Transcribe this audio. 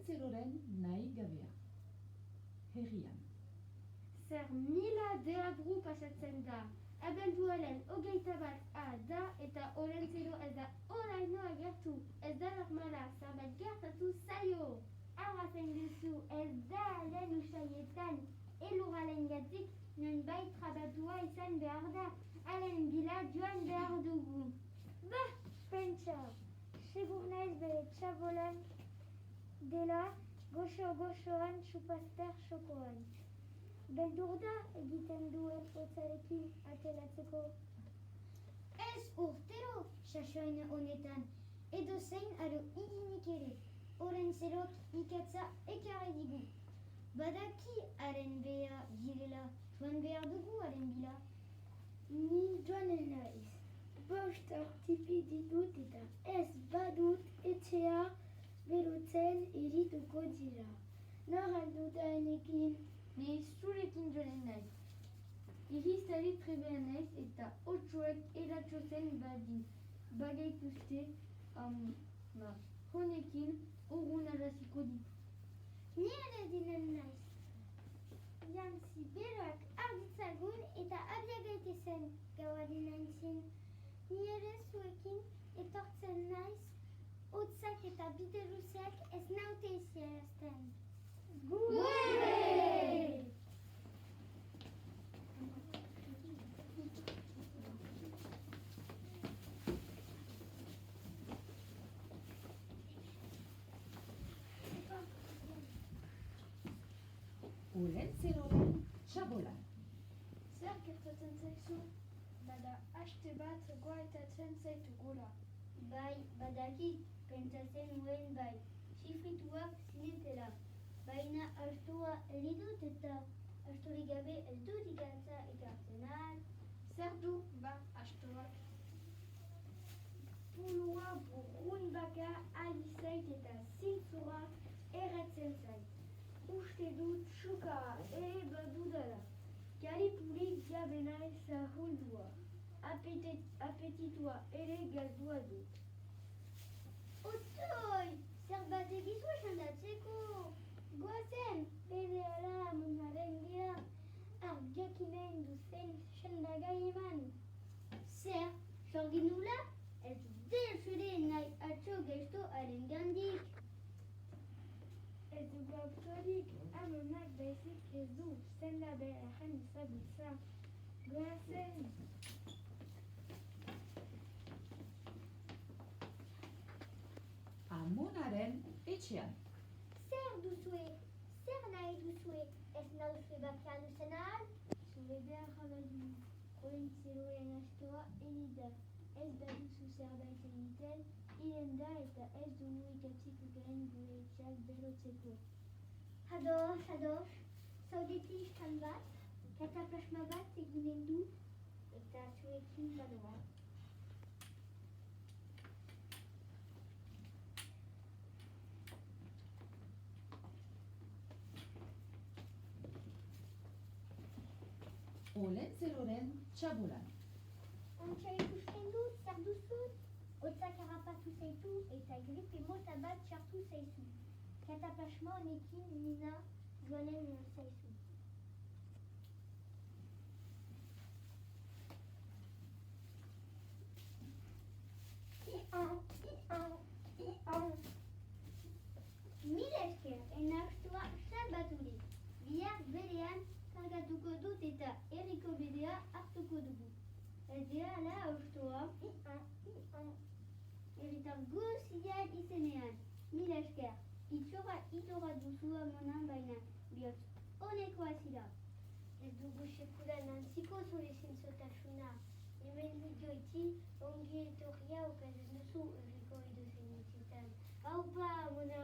Olentzeroren nahi gabea. Herrian. Zer mila deabru pasatzen da. Abenduaren 21 da eta Olentzero ez da oraino agertu. Ez da normala, zerbait gertatu zaio. Arrazen duzu, ez da lehen usaietan. Elurralengatik nonbait trabatua izan behar da. Halen bila joan behar dugu. Bah, pentsa, segur naiz bere txabolan dela goxo-goxoan supazter xokoan. Beldur da egiten duen hotzarekin ateratzeko. Ez urtero sasoin honetan, edo zein aro iginik ere, Olentzerok ikatza ekarri digu. Badaki haren beha girela, joan behar dugu haren bila. Ni joanen naiz. Bost artipi ditut eta ez badut etxea berotzen irituko dira. Nor alduta enekin. Ni zurekin joanen naiz. Iristari trebean naiz eta otsoek eratxozen badin. Bagaituzte, honekin urgun araziko ditu. Ni ere dinen naiz. Jantzi beroak arditzagun eta abia gaitezen gauari naintzin. Ni ere zuekin etortzen naiz, hotzak eta bide luzeak ez naute iziarazten. Gure! Olentzeroren txabolan. Zer gertatzen zaizu? Bada haste bat goaitatzen zaitugula. Bai, badakit, pentsatzen nuen bai, sifrituak zinetela. Baina astua elidut eta asturik gabe ez dut ikatza ekartzen ahal. Zer du, astoak? Pulua burrun baka ari zait eta zintzura erratzen zait. Uste dut sukara ere badudala. Galipurik gabe nahi zahuldua. Apetitua ere galdua dut. Otsoi, zer bat egizu esandatzeko. Goazen, bere ala amunaren gira. Argiakinen duzen sendagai eman. Zer, sorgin nula? Ez delzure nahi atxo gesto haren gandik. Ez dugu autorik, amonak baizik ez du, zenda beharen ezagutza. Goazen! Amonaren etxean. Zer duzue? Zer nahi duzue? Ez nauzue bakean duzen ahal? Zure behar abadu. Olentzeroren astoa elida. Ez baduzu zerbait egiten, iren da eta ez dugu ikatziko garen gure etxeak berotzeko. Ados, zaudeti istan bat, kataplasma bat eginen du, eta zuekin badoa. Olentzeroren txabolan. Ontsa ikusten dut, zer duzut? Hotzak harrapatu zaitu eta gripe mota bat sartu zaizu. Kataplasma honekin nina joanen zaizu. Mila esker, enastua salbaturik. Bihar berean kargatuko dut eta herriko bidea hartuko dugu. Ez dira ala astoa, herritar guziak izenean. Mila esker, itora duzu amonan baina bihotz honekoa zira. Ez dugu sekulan antziko zure zintzotasuna. Hemen joiti ongi etorria okazen duzu herriko edozein etxetan. Haupa, amona!